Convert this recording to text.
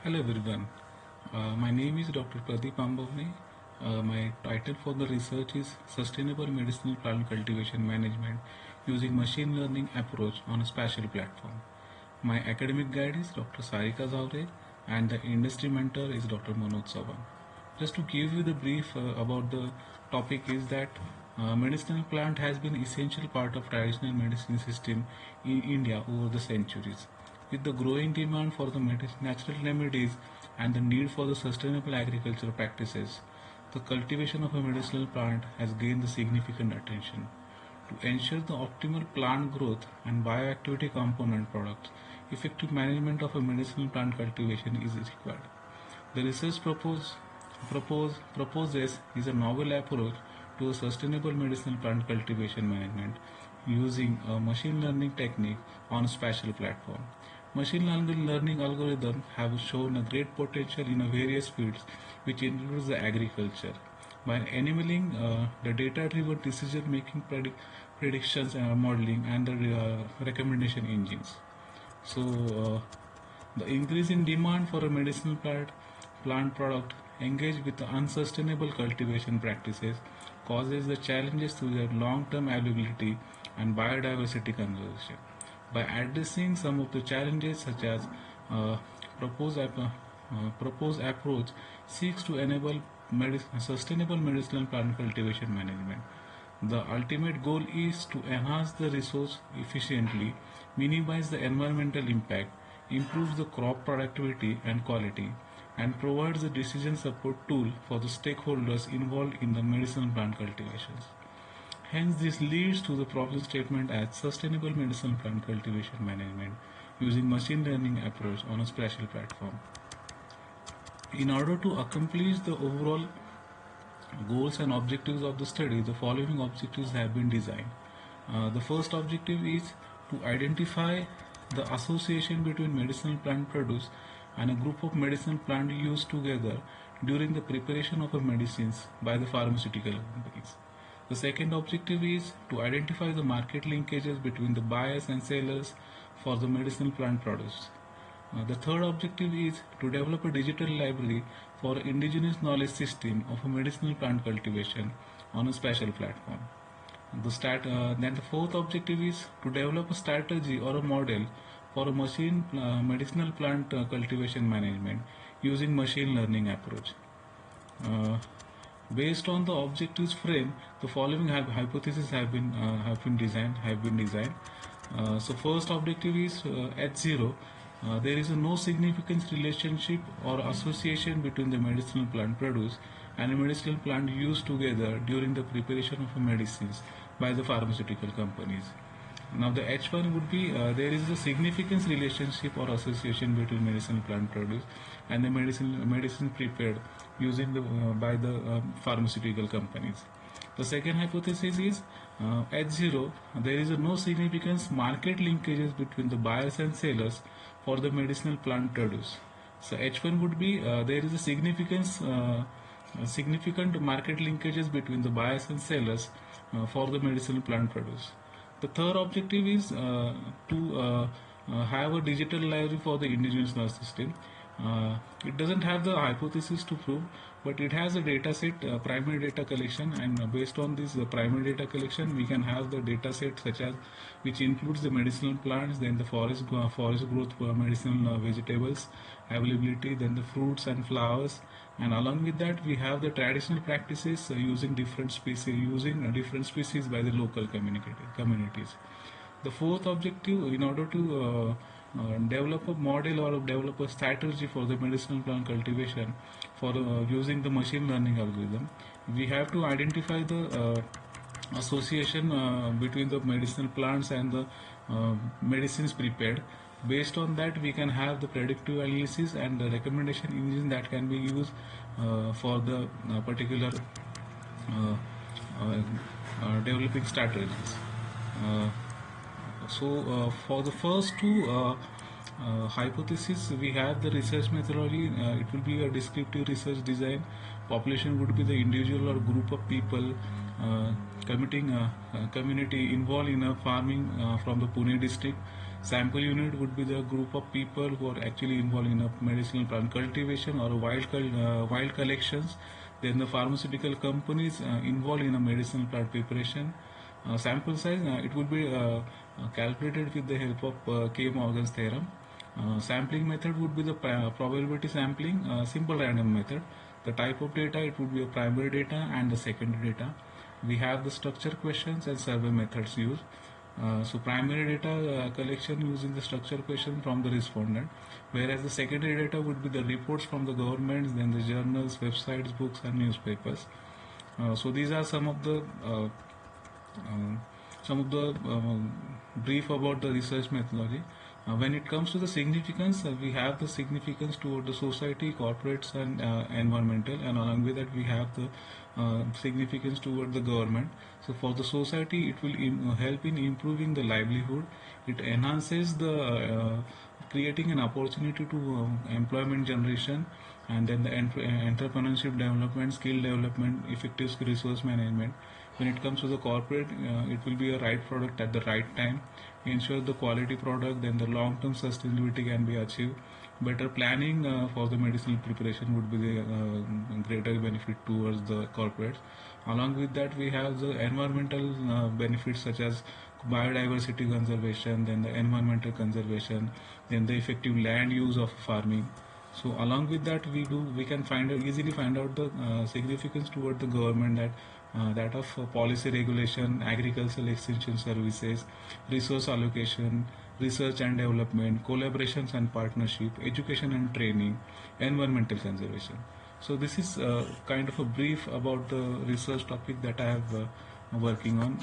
Hello everyone. My name is Dr. Pradeep Ambavane. My title for the research is Sustainable Medicinal Plant Cultivation Management using Machine Learning Approach on a Spatial Platform. My academic guide is Dr. Sarika Zavre and the industry mentor is Dr. Manoj Sawan. Just to give you the brief about the topic is that medicinal plant has been essential part of traditional medicine system in India over the centuries. With the growing demand for the natural remedies and the need for the sustainable agricultural practices, the cultivation of a medicinal plant has gained the significant attention. To ensure the optimal plant growth and bioactivity component products, effective management of a medicinal plant cultivation is required. The research proposes is a novel approach to a sustainable medicinal plant cultivation management using a machine learning technique on a spatial platform. Machine learning algorithms have shown a great potential in various fields, which includes the agriculture. By enabling the data-driven decision-making predictions, modeling, and the recommendation engines. So, the increase in demand for a medicinal plant product engaged with the unsustainable cultivation practices causes the challenges to their long-term availability and biodiversity conservation. By addressing some of the challenges such as uh, proposed, proposed approach seeks to enable sustainable medicinal plant cultivation management. The ultimate goal is to enhance the resource efficiently, minimize the environmental impact, improve the crop productivity and quality, and provides a decision support tool for the stakeholders involved in the medicinal plant cultivations. Hence, this leads to the problem statement as sustainable medicinal plant cultivation management using machine learning approach on a spatial platform. In order to accomplish the overall goals and objectives of the study, the following objectives have been designed. The first objective is to identify the association between medicinal plant produce and a group of medicinal plant used together during the preparation of a medicines by the pharmaceutical companies. The second objective is to identify the market linkages between the buyers and sellers for the medicinal plant produce. The third objective is to develop a digital library for indigenous knowledge system of a medicinal plant cultivation on a special platform. Then the fourth objective is to develop a strategy or a model for a medicinal plant cultivation management using machine learning approach. Uh, Based on the objectives frame, the following hypotheses have been designed. So first objective is at zero. There is no significant relationship or association between the medicinal plant produce and a medicinal plant used together during the preparation of medicines by the pharmaceutical companies. Now the H1 would be there is a significant relationship or association between medicinal plant produce and the medicine prepared using by the pharmaceutical companies. The second hypothesis is H0 there is no significant market linkages between the buyers and sellers for the medicinal plant produce. So H1 would be there is a significant market linkages between the buyers and sellers for the medicinal plant produce. The third objective is to have a digital library for the indigenous nervous system. It doesn't have the hypothesis to prove, but it has a data set, primary data collection, and based on this primary data collection, we can have the data set such as which includes the medicinal plants, then the forest growth for medicinal vegetables availability, then the fruits and flowers, and along with that we have the traditional practices using different species by the local communities. The fourth objective, in order to develop a model or develop a strategy for the medicinal plant cultivation for using the machine learning algorithm, we have to identify the association between the medicinal plants and the medicines prepared. Based on that, we can have the predictive analysis and the recommendation engine that can be used for the particular uh, developing strategies. Uh, for the first two hypotheses, we have the research methodology. It will be a descriptive research design. Population would be the individual or group of people community involved in a farming from the Pune district. Sample unit would be the group of people who are actually involved in a medicinal plant cultivation or wild collections. Then the pharmaceutical companies involved in a medicinal plant preparation. Sample size, it would be calculated with the help of K-Morgan's theorem. Sampling method would be the probability sampling, simple random method. The type of data, it would be a primary data and the secondary data. We have the structure questions and survey methods used. So primary data collection using the structure question from the respondent, whereas the secondary data would be the reports from the governments, then the journals, websites, books and newspapers. So these are some of the brief about the research methodology. When it comes to the significance, we have the significance toward the society, corporates, and environmental, and along with that, we have the significance toward the government. So, for the society, it will help in improving the livelihood. It enhances the creating an opportunity to employment generation, and then the entrepreneurship development, skill development, effective resource management. When it comes to the corporate, it will be a right product at the right time, ensure the quality product, then the long-term sustainability can be achieved. Better planning for the medicinal preparation would be the greater benefit towards the corporates. Along with that, we have the environmental benefits such as biodiversity conservation, then the environmental conservation, then the effective land use of farming. So along with that, we can easily find out the significance toward the government, that of policy regulation, agricultural extension services, resource allocation, research and development, collaborations and partnership, education and training, environmental conservation. So this is kind of a brief about the research topic that I have working on.